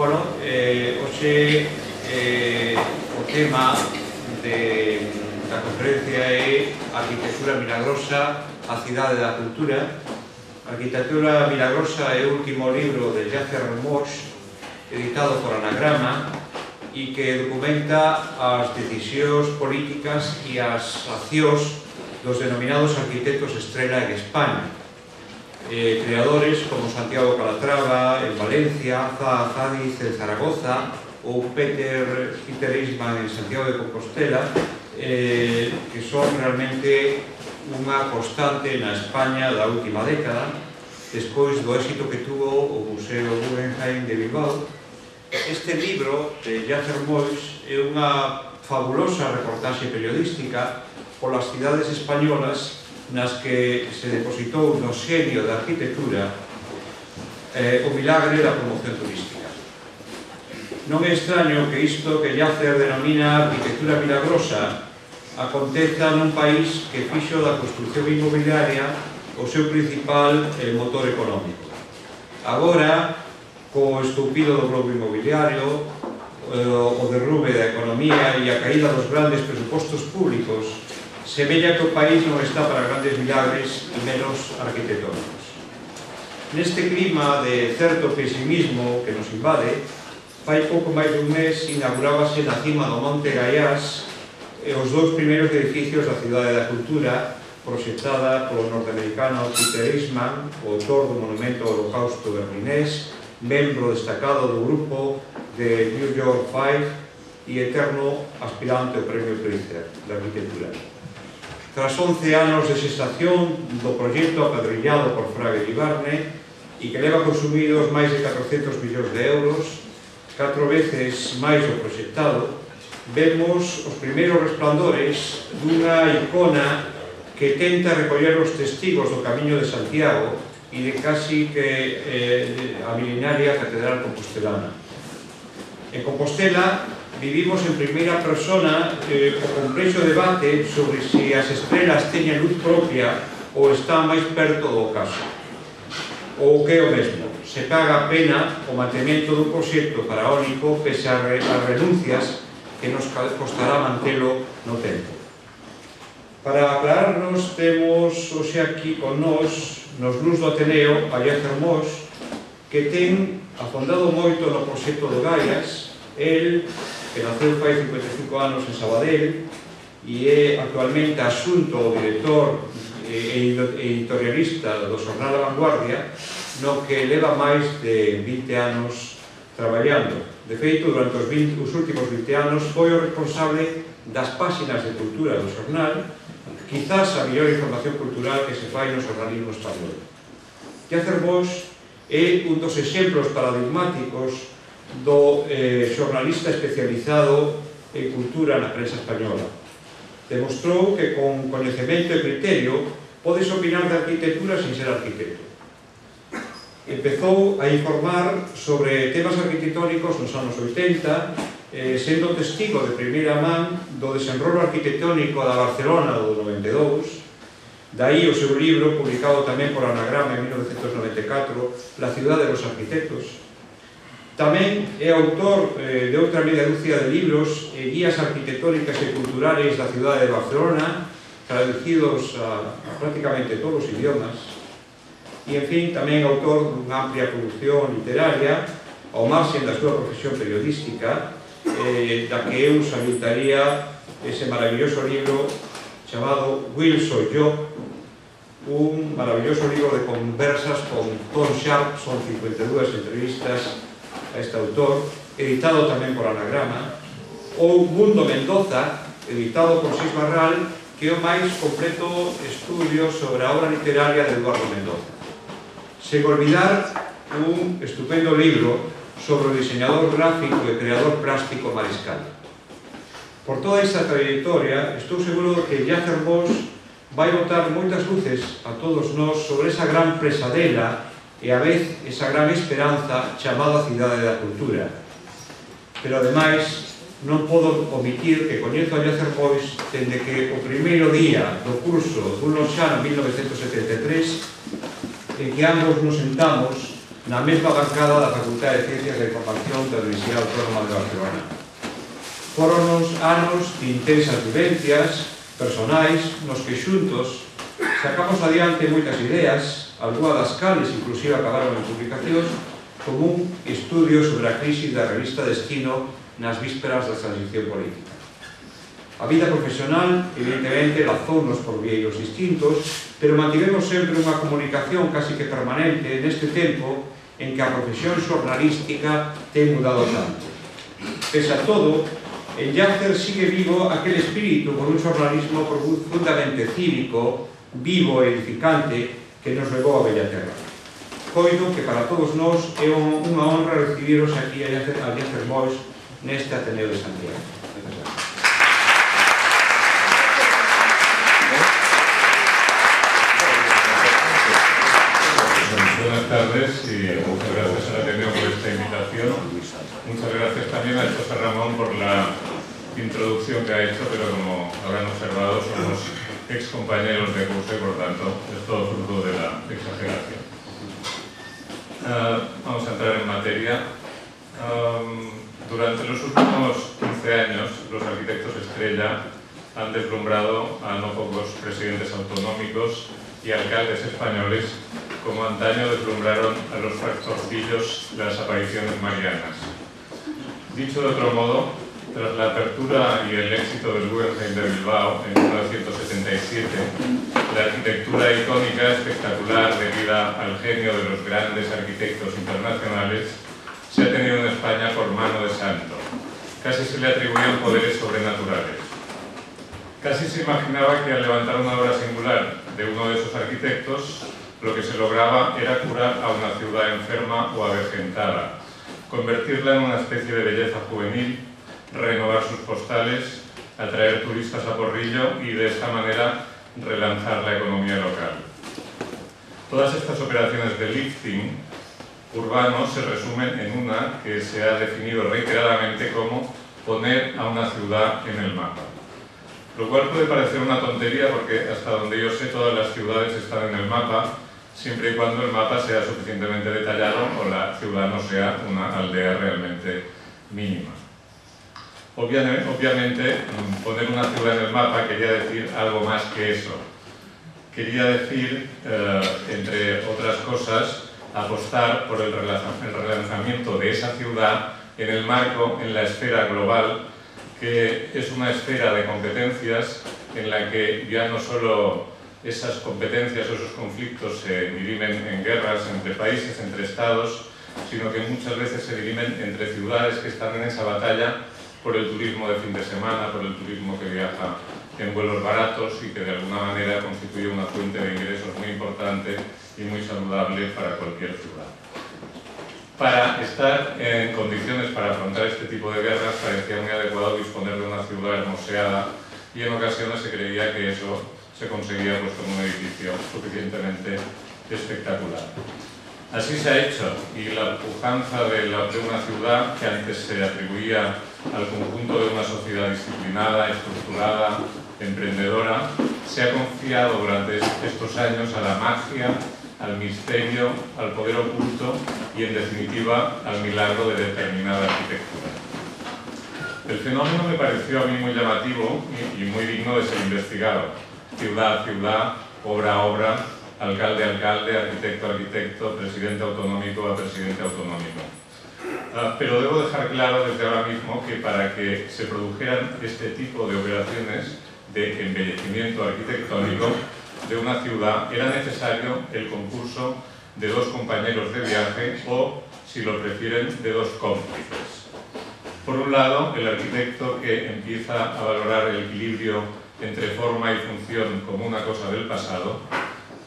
Bueno, hoxe o tema da conferencia é Arquitectura Milagrosa, a cidade da cultura. Arquitectura Milagrosa é o último libro de Yasser Mosh, editado por Anagrama, e que documenta as decisións políticas e as accións dos denominados arquitectos estrela en España. Creadores como Santiago Calatrava en Valencia, Zaha Hadid en Zaragoza ou Peter Eastman en Santiago de Compostela, que son realmente unha constante na España da última década, despois do éxito que tuvo o Museo Guggenheim de Bilbao. Este libro de Yasser Mosh é unha fabulosa reportaxe periodística polas cidades españolas nas que se depositou no xenio da arquitectura o milagre da promoción turística. Non é extraño que isto que Yasser denomina arquitectura milagrosa aconteza nun país que fixo da construcción inmobiliaria o seu principal motor económico. Agora, co estoupido do globo inmobiliario, o derrube da economía e a caída dos grandes presupostos públicos, semella que o país non está para grandes milagres e menos arquitectónicos. Neste clima de certo pesimismo que nos invade, fai pouco máis dun mes inaugurábase na cima do Monte Gaiás os dous primeiros edificios da Cidade da Cultura, proxectada polo norteamericano Peter Eastman, o autor do Monumento ao Holocausto berlinés, membro destacado do grupo de New York Five e eterno aspirante ao Premio Pulitzer da Arquitectura. Tras 11 anos de xestación do proxecto apadrillado por Fraga Iribarne e que leva consumidos máis de 400 millóns de euros, 4 veces máis do proxectado, vemos os primeiros resplandores dunha icona que tenta recoller os testigos do Camiño de Santiago e de casi que a milenaria Catedral Compostelana. En Compostela vivimos en primeira persona o complexo debate sobre se as estrelas teñen luz propia ou están máis perto do ocaso. Ou que é o mesmo, se paga a pena o mantemento dun proxecto faraónico pese as renuncias que nos costará mantelo no tempo. Para aclararnos, temos hoxe aquí con nós, nos Luz do Ateneo, a Yasser Mosh, que ten afondado moito no proxecto de Gaias. El, que naceu fai 55 anos en Sabadell e é actualmente asunto o director e editorialista do xornal A Vanguardia, no que leva máis de 20 anos traballando. De feito, durante os últimos 20 anos foi o responsable das páxinas de cultura do xornal, quizás a mellor información cultural que se fai no xornalismo español. Yasser Mosh é un dos exemplos paradigmáticos do xornalista especializado en cultura na prensa española. Demostrou que con coñecemento e criterio podes opinar de arquitectura sin ser arquitecto. Empezou a informar sobre temas arquitectónicos nos anos 80, sendo testigo de primeira man do desenrolo arquitectónico da Barcelona do 92, daí o seu libro, publicado tamén por Anagrama en 1994, La ciudad de los arquitectos. Tamén é autor de outra media dúcia de libros e guías arquitectónicas e culturales da cidade de Barcelona, traducidos a prácticamente todos os idiomas. E, en fin, tamén autor dunha amplia produción literaria, ao marxen da súa profesión periodística, da que eu salutaría ese maravilloso libro chamado Will Soy Yo, un maravilloso libro de conversas con Tom Sharp, son 52 entrevistas a este autor, editado tamén por Anagrama, ou Mundo Mendoza, editado por Sis Barral, que é o máis completo estudio sobre a obra literaria de Eduardo Mendoza. Sen olvidar un estupendo libro sobre o diseñador gráfico e creador plástico Mariscal. Por toda esta trayectoria, estou seguro que Yasser Mosh vai botar moitas luces a todos nós sobre esa gran pesadela e a vez esa gran esperanza chamada Cidade da Cultura. Pero ademais, non podo omitir que coñezo a Yasser Mosh dende que o primeiro día do curso dun lonxano en 1973, en que ambos nos sentamos na mesma bancada da Facultade de Ciencias da Información da Universidade Autónoma de Barcelona. Foron anos de intensas vivencias personais nos que xuntos sacamos adiante moitas ideas, algunhas das cales inclusive acabaron en publicacións, como un estudio sobre a crisis da revista Destino nas vísperas da transición política. A vida profesional, evidentemente, lazounos por vieiros distintos, pero mantivemos sempre unha comunicación casi que permanente neste tempo en que a profesión xornalística ten mudado tanto. Pese a todo, en Yácer sigue vivo aquel espírito por un xornalismo profundamente cívico, vivo e edificante que nos levou a Bellaterra. Coido que para todos nós é unha honra recibiros aquí a Yácer Mois neste Ateneo de Santiago. Buenas tardes y muchas gracias al Ateneo por esta invitación. Muchas gracias también a José Ramón por la introducción que ha hecho, pero como habrán observado somos ex compañeros de curso y por tanto es todo fruto de la exageración. Vamos a entrar en materia. Durante los últimos 15 años los arquitectos estrella han deslumbrado a no pocos presidentes autonómicos y alcaldes españoles como antaño deslumbraron a los pastorcillos las apariciones marianas. Dicho de otro modo, tras la apertura y el éxito del Guggenheim de Bilbao en 1977, la arquitectura icónica espectacular debida al genio de los grandes arquitectos internacionales se ha tenido en España por mano de santo. Casi se le atribuían poderes sobrenaturales. Casi se imaginaba que al levantar una obra singular de uno de esos arquitectos, lo que se lograba era curar a una ciudad enferma o avejentada, convertirla en una especie de belleza juvenil, renovar sus postales, atraer turistas a Porrillo y de esta manera relanzar la economía local. Todas estas operaciones de lifting urbano se resumen en una que se ha definido reiteradamente como poner a una ciudad en el mapa. Lo cual puede parecer una tontería porque hasta donde yo sé todas las ciudades están en el mapa, siempre y cuando el mapa sea suficientemente detallado o la ciudad no sea una aldea realmente mínima. Obviamente, poner una ciudad en el mapa quería decir algo más que eso. Quería decir, entre otras cosas, apostar por el relanzamiento de esa ciudad en el marco, en la esfera global, que es una esfera de competencias en la que ya no solo esas competencias o esos conflictos se dirimen en guerras entre países, entre estados, sino que muchas veces se dirimen entre ciudades que están en esa batalla por el turismo de fin de semana, por el turismo que viaja en vuelos baratos y que de alguna manera constituye una fuente de ingresos muy importante y muy saludable para cualquier ciudad. Para estar en condiciones para afrontar este tipo de guerras parecía muy adecuado disponer de una ciudad hermoseada y en ocasiones se creía que eso se conseguía pues, con un edificio suficientemente espectacular. Así se ha hecho y la pujanza de una ciudad que antes se atribuía al conjunto de una sociedad disciplinada, estructurada, emprendedora, se ha confiado durante estos años a la magia, al misterio, al poder oculto y, en definitiva, al milagro de determinada arquitectura. El fenómeno me pareció a mí muy llamativo y muy digno de ser investigado. Ciudad a ciudad, obra a obra, alcalde a alcalde, arquitecto a arquitecto, presidente autonómico a presidente autonómico. Pero debo dejar claro desde ahora mismo que para que se produjeran este tipo de operaciones de embellecimiento arquitectónico de una ciudad era necesario el concurso de dos compañeros de viaje o, si lo prefieren, de dos cómplices. Por un lado, el arquitecto que empieza a valorar el equilibrio entre forma y función como una cosa del pasado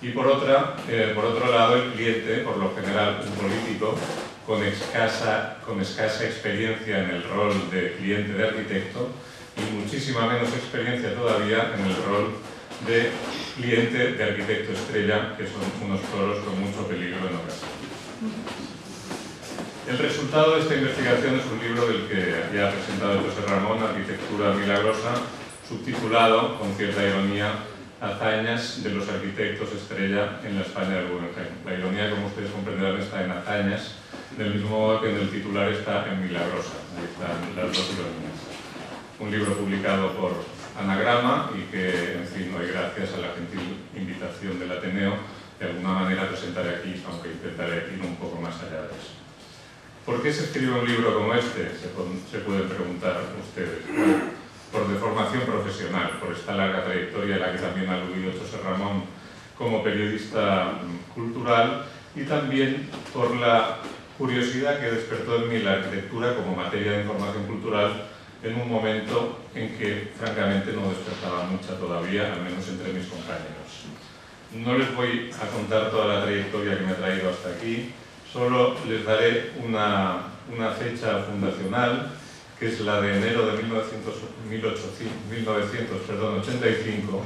y por otro lado, el cliente, por lo general un político, con escasa experiencia en el rol de cliente de arquitecto y muchísima menos experiencia todavía en el rol de cliente de arquitecto estrella, que son unos toros con mucho peligro en ocasiones. El resultado de esta investigación es un libro del que ya ha presentado José Ramón, Arquitectura Milagrosa, subtitulado, con cierta ironía, hazañas de los arquitectos estrella en la España del Guggenheim. La ironía, como ustedes comprenderán, está en hazañas, del mismo modo que en el titular está en Milagrosa. Ahí están las dos ironías. Un libro publicado por Anagrama y que, en fin, hoy, gracias a la gentil invitación del Ateneo, de alguna manera presentaré aquí, aunque intentaré ir un poco más allá de eso. ¿Por qué se escribe un libro como este? Se pueden preguntar ustedes. Bueno, por deformación profesional, por esta larga trayectoria a la que también aludí José Ramón como periodista cultural, y también por la curiosidad que despertó en mí la arquitectura como materia de información cultural en un momento en que francamente no despertaba mucha todavía, al menos entre mis compañeros. No les voy a contar toda la trayectoria que me ha traído hasta aquí, solo les daré una fecha fundacional, que es la de enero de 1985,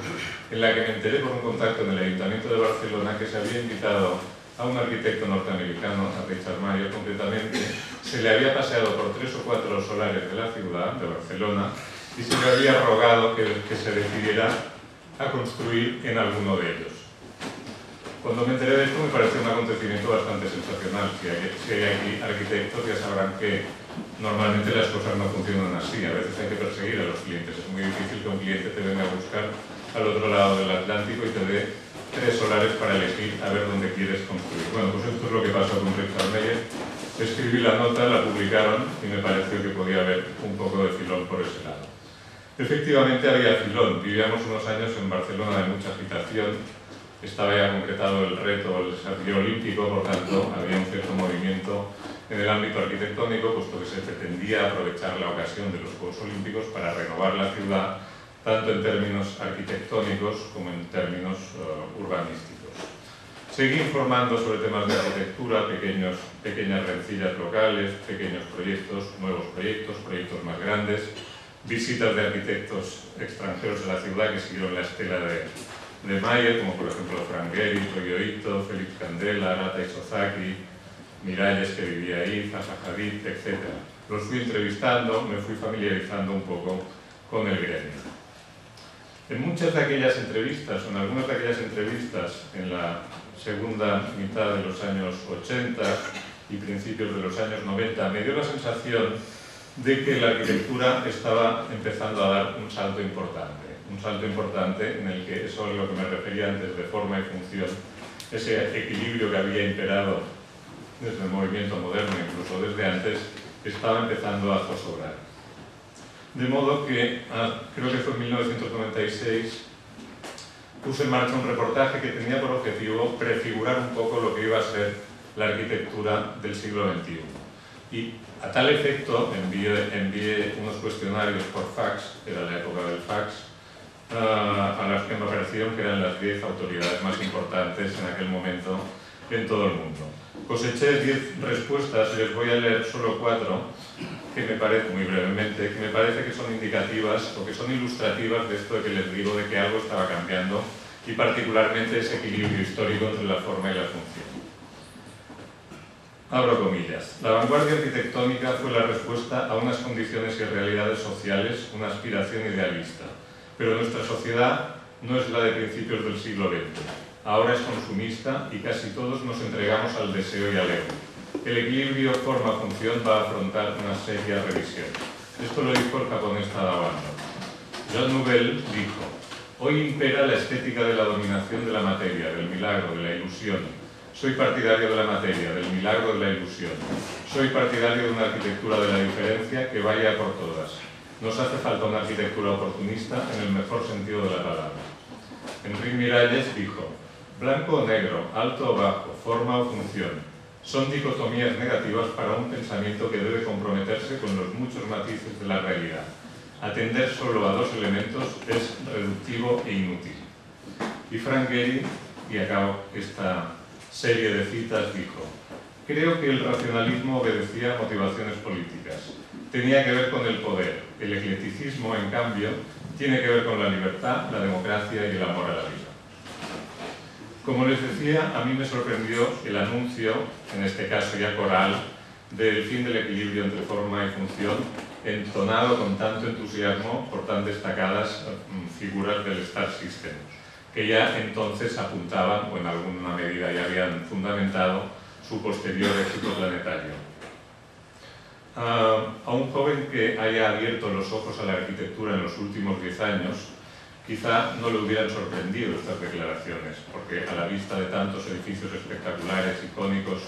en la que me enteré por un contacto en el Ayuntamiento de Barcelona que se había invitado a un arquitecto norteamericano, a Richard Mayer concretamente, se le había paseado por 3 o 4 solares de la ciudad, de Barcelona, y se le había rogado que se decidiera a construir en alguno de ellos. Cuando me enteré de esto me pareció un acontecimiento bastante sensacional. Si hay aquí arquitectos ya sabrán que normalmente las cosas no funcionan así. A veces hay que perseguir a los clientes. Es muy difícil que un cliente te venga a buscar al otro lado del Atlántico y te dé 3 solares para elegir a ver dónde quieres construir. Bueno, pues esto es lo que pasó con Richard Mayer. Escribí la nota, la publicaron y me pareció que podía haber un poco de filón por ese lado. Efectivamente había filón. Vivíamos unos años en Barcelona de mucha agitación. Estaba ya concretado el reto, el desafío olímpico, por tanto había un cierto movimiento en el ámbito arquitectónico, puesto que se pretendía aprovechar la ocasión de los Juegos Olímpicos para renovar la ciudad, tanto en términos arquitectónicos como en términos urbanísticos. Seguí informando sobre temas de arquitectura, pequeñas rencillas locales, pequeños proyectos, nuevos proyectos, proyectos más grandes, visitas de arquitectos extranjeros a la ciudad que siguieron la estela de Mayer, como por ejemplo Frank Gehry, Toyo Ito, Félix Candela, Arata Isozaki, Miralles, que vivía ahí, Zaha Hadid, etc. Los fui entrevistando, me fui familiarizando un poco con el gremio. En muchas de aquellas entrevistas, en algunas de aquellas entrevistas en la segunda mitad de los años 80 y principios de los años 90, me dio la sensación de que la arquitectura estaba empezando a dar un salto importante en el que, eso es a lo que me refería antes de forma y función, ese equilibrio que había imperado desde el movimiento moderno, incluso desde antes, estaba empezando a zozobrar. De modo que, creo que fue en 1996, puse en marcha un reportaje que tenía por objetivo prefigurar un poco lo que iba a ser la arquitectura del siglo XXI. Y a tal efecto envié unos cuestionarios por fax, que era la época del fax, a las que me parecieron que eran las 10 autoridades más importantes en aquel momento en todo el mundo. Coseché 10 respuestas y les voy a leer solo 4, que me parece, muy brevemente, que me parece que son indicativas o que son ilustrativas de esto de que les digo de que algo estaba cambiando, y particularmente ese equilibrio histórico entre la forma y la función. Abro comillas. La vanguardia arquitectónica fue la respuesta a unas condiciones y realidades sociales, una aspiración idealista. Pero nuestra sociedad no es la de principios del siglo XX. Ahora es consumista y casi todos nos entregamos al deseo y al ego. El equilibrio forma-función va a afrontar una seria revisión. Esto lo dijo el japonés Tadawando. Jean Nouvel dijo: hoy impera la estética de la dominación de la materia, del milagro, de la ilusión. Soy partidario de la materia, del milagro, de la ilusión. Soy partidario de una arquitectura de la diferencia que vaya por todas. Nos hace falta una arquitectura oportunista en el mejor sentido de la palabra. Enrique Miralles dijo: blanco o negro, alto o bajo, forma o función, son dicotomías negativas para un pensamiento que debe comprometerse con los muchos matices de la realidad. Atender solo a 2 elementos es reductivo e inútil. Y Frank Gehry, y acabo esta serie de citas, dijo: creo que el racionalismo obedecía a motivaciones políticas. Tenía que ver con el poder. El eclecticismo, en cambio, tiene que ver con la libertad, la democracia y el amor a la vida. Como les decía, a mí me sorprendió el anuncio, en este caso ya coral, del fin del equilibrio entre forma y función, entonado con tanto entusiasmo por tan destacadas figuras del Star System. que ya entonces apuntaban, o en alguna medida ya habían fundamentado, su posterior éxito planetario. A un joven que haya abierto los ojos a la arquitectura en los últimos 10 años, quizá no le hubieran sorprendido estas declaraciones, porque a la vista de tantos edificios espectaculares, icónicos,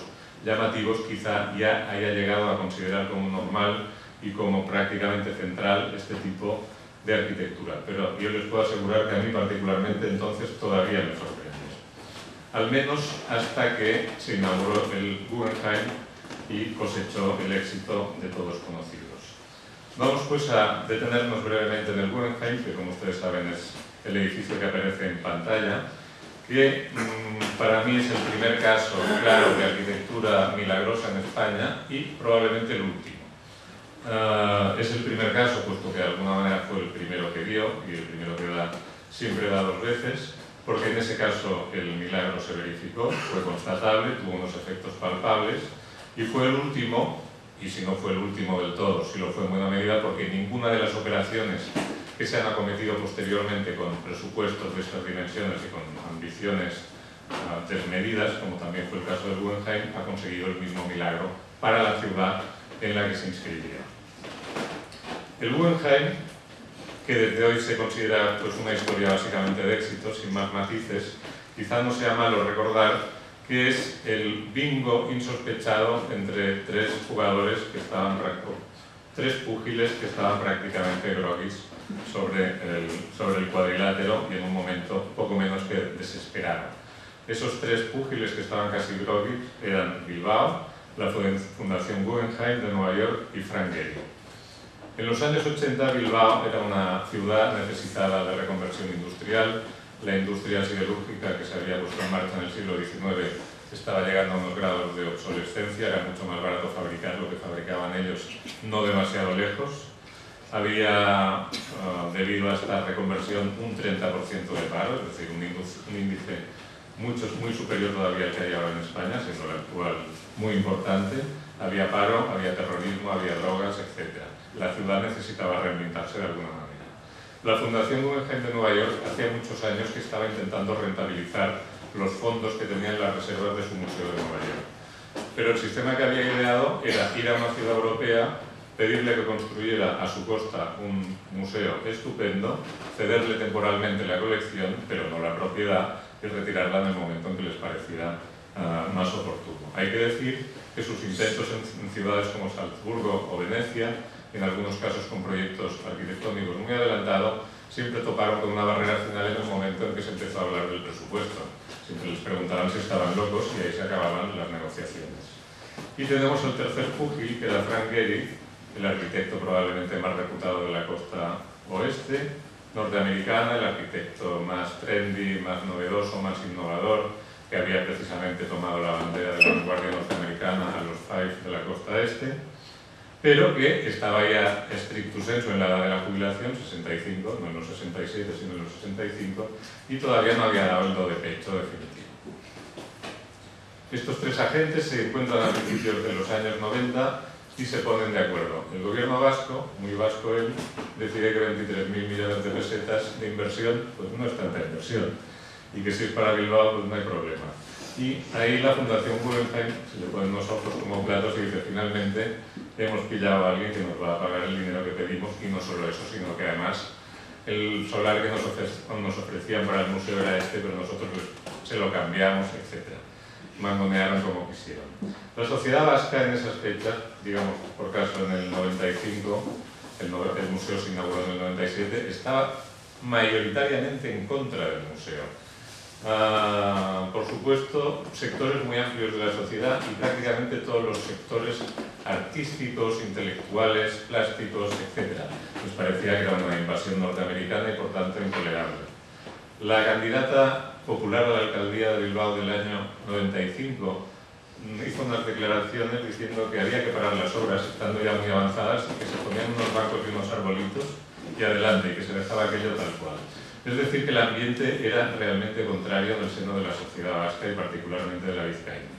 llamativos, quizá ya haya llegado a considerar como normal y como prácticamente central este tipo de arquitectura. Pero yo les puedo asegurar que a mí particularmente entonces todavía me sorprende. Al menos hasta que se inauguró el Guggenheim y cosechó el éxito de todos conocidos. Vamos pues a detenernos brevemente en el Guggenheim, que como ustedes saben es el edificio que aparece en pantalla, que para mí es el primer caso claro de arquitectura milagrosa en España y probablemente el último. Es el primer caso, puesto que de alguna manera fue el primero que dio, y el primero que da siempre da dos veces, porque en ese caso el milagro se verificó, fue constatable, tuvo unos efectos palpables, y fue el último, y si no fue el último del todo, sí lo fue en buena medida, porque ninguna de las operaciones que se han acometido posteriormente con presupuestos de estas dimensiones y con ambiciones desmedidas, como también fue el caso del Guggenheim, ha conseguido el mismo milagro para la ciudad en la que se inscribía. El Guggenheim, que desde hoy se considera pues, una historia básicamente de éxito, sin más matices, quizá no sea malo recordar que es el bingo insospechado entre tres jugadores que estaban, tres púgiles que estaban prácticamente groguis sobre el cuadrilátero y en un momento poco menos que desesperado. Esos tres púgiles que estaban casi groguis eran Bilbao, la Fundación Guggenheim de Nueva York y Frank Gehry. En los años 80 Bilbao era una ciudad necesitada de reconversión industrial. La industria siderúrgica que se había puesto en marcha en el siglo XIX estaba llegando a unos grados de obsolescencia, era mucho más barato fabricar lo que fabricaban ellos no demasiado lejos. Había, debido a esta reconversión, un 30% de paro, es decir, un índice muy superior todavía al que hay ahora en España, siendo el actual muy importante. Había paro, había terrorismo, había drogas, etc. La ciudad necesitaba reinventarse de alguna manera. La Fundación Guggenheim de Nueva York hacía muchos años que estaba intentando rentabilizar los fondos que tenían las reservas de su museo de Nueva York. Pero el sistema que había ideado era ir a una ciudad europea, pedirle que construyera a su costa un museo estupendo, cederle temporalmente la colección, pero no la propiedad, y retirarla en el momento en que les pareciera más oportuno. Hay que decir que sus intentos en ciudades como Salzburgo o Venecia, en algunos casos con proyectos arquitectónicos muy adelantados, siempre toparon con una barrera final en el momento en que se empezó a hablar del presupuesto. Siempre les preguntaban si estaban locos y ahí se acababan las negociaciones. Y tenemos el tercer púgil, que era Frank Gehry, el arquitecto probablemente más reputado de la costa oeste norteamericana, el arquitecto más trendy, más novedoso, más innovador, que había precisamente tomado la bandera de la vanguardia norteamericana a los Five de la costa este, pero que estaba ya stricto sensu en la edad de la jubilación, 65, no en los 67, sino en los 65, y todavía no había dado el do de pecho definitivo. Estos tres agentes se encuentran a principios de los años 90 y se ponen de acuerdo. El gobierno vasco, muy vasco él, decide que 23.000 millones de pesetas de inversión, pues no es tanta inversión, y que si es para Bilbao, pues no hay problema. Y ahí la Fundación Guggenheim se le ponen los ojos como platos y dice, finalmente hemos pillado a alguien que nos va a pagar el dinero que pedimos, y no solo eso, sino que además el solar que nos ofrecían para el museo era este, pero nosotros se lo cambiamos, etc. Mangonearon como quisieron. La sociedad vasca en esas fechas, digamos por caso en el 95, el museo se inauguró en el 97, estaba mayoritariamente en contra del museo. Por supuesto, sectores muy amplios de la sociedad y prácticamente todos los sectores artísticos, intelectuales, plásticos, etc. Les parecía que era una invasión norteamericana y por tanto intolerable. La candidata popular a la alcaldía de Bilbao del año 95 hizo unas declaraciones diciendo que había que parar las obras estando ya muy avanzadas y que se ponían unos bancos y unos arbolitos y adelante, y que se dejaba aquello tal cual. Es decir, que el ambiente era realmente contrario en el seno de la sociedad vasca y particularmente de la vizcaína.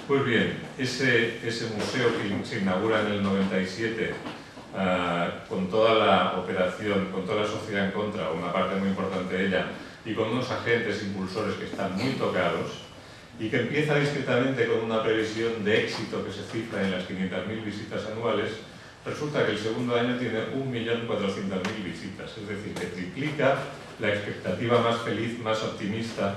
Pues bien, ese museo que se inaugura en el 97 con toda la operación, con toda la sociedad en contra, o una parte muy importante de ella, y con unos agentes impulsores que están muy tocados, y que empieza discretamente con una previsión de éxito que se cifra en las 500.000 visitas anuales, resulta que el segundo año tiene 1.400.000 visitas, es decir, que triplica la expectativa más feliz, más optimista,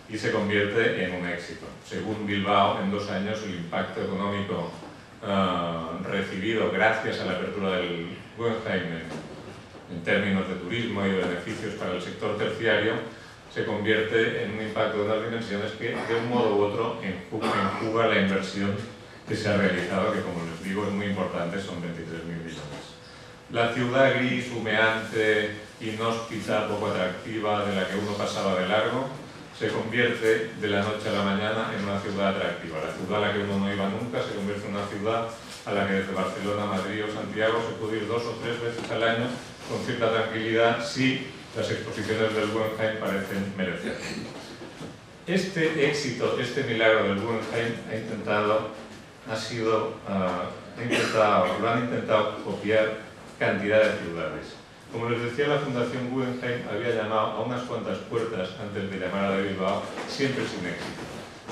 y se convierte en un éxito. Según Bilbao, en 2 años el impacto económico recibido gracias a la apertura del Guggenheim en términos de turismo y de beneficios para el sector terciario se convierte en un impacto de unas dimensiones que de un modo u otro enjuga la inversión que se ha realizado, que como les digo es muy importante, son 23.000 millones. La ciudad gris, humeante, inhóspita, poco atractiva, de la que uno pasaba de largo, se convierte de la noche a la mañana en una ciudad atractiva. La ciudad a la que uno no iba nunca se convierte en una ciudad a la que desde Barcelona, Madrid o Santiago se puede ir 2 o 3 veces al año con cierta tranquilidad si las exposiciones del Guggenheim parecen merecer. Este éxito, este milagro del Guggenheim lo han intentado copiar cantidad de ciudades. Como les decía, la Fundación Guggenheim había llamado a unas cuantas puertas antes de llamar a la de Bilbao, siempre sin éxito.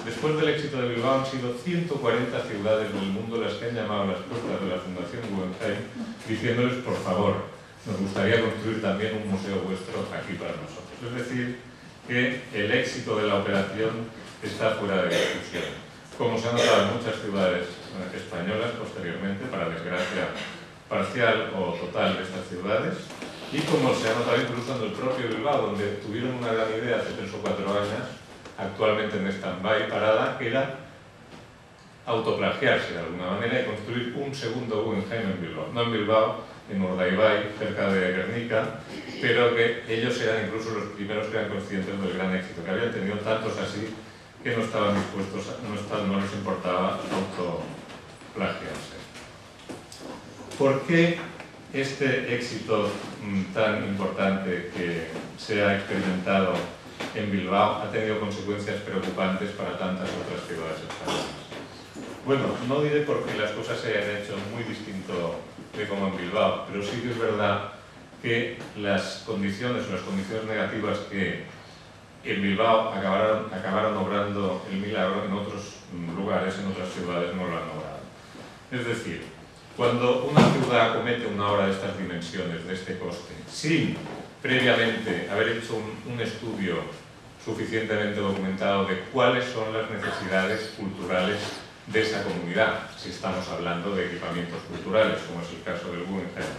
Después del éxito de Bilbao han sido 140 ciudades del mundo las que han llamado a las puertas de la Fundación Guggenheim diciéndoles, por favor, nos gustaría construir también un museo vuestro aquí para nosotros. Es decir, que el éxito de la operación está fuera de discusión. Como se ha notado en muchas ciudades españolas posteriormente, para desgracia parcial o total de estas ciudades, y como se ha notado incluso en el propio Bilbao, donde tuvieron una gran idea hace 3 o 4 años, actualmente en stand-by, parada, que era autoplagiarse de alguna manera y construir un segundo Guggenheim en Bilbao. No en Bilbao, en Urdaibai, cerca de Guernica, pero que ellos eran incluso los primeros que eran conscientes del gran éxito que habían tenido, tantos así que no estaban dispuestos, no les importaba autoplagiarse. ¿Por qué este éxito tan importante que se ha experimentado en Bilbao ha tenido consecuencias preocupantes para tantas otras ciudades españolas? Bueno, no diré porque las cosas se hayan hecho muy distinto de como en Bilbao, pero sí que es verdad que las condiciones negativas que en Bilbao acabaron obrando el milagro, en otros lugares, en otras ciudades no lo han logrado. Es decir, cuando una ciudad comete una obra de estas dimensiones, de este coste, sin previamente haber hecho un estudio suficientemente documentado de cuáles son las necesidades culturales de esa comunidad, si estamos hablando de equipamientos culturales, como es el caso del Guggenheim.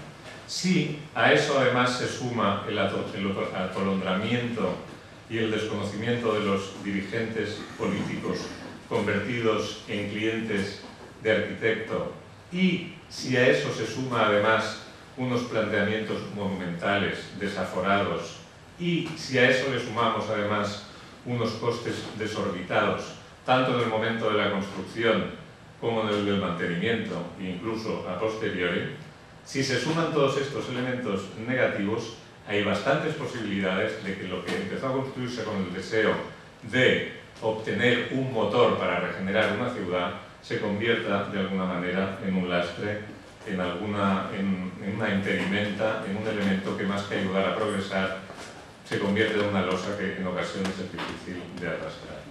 Si a eso además se suma el atolondramiento y el desconocimiento de los dirigentes políticos convertidos en clientes de arquitecto, y si a eso se suma además unos planteamientos monumentales, desaforados, y si a eso le sumamos además unos costes desorbitados, tanto en el momento de la construcción como en el del mantenimiento, e incluso a posteriori, si se suman todos estos elementos negativos, hay bastantes posibilidades de que lo que empezó a construirse con el deseo de obtener un motor para regenerar una ciudad se convierta de alguna manera en un lastre, en una impedimenta, en un elemento que más que ayudar a progresar se convierte en una losa que en ocasiones es difícil de arrastrar.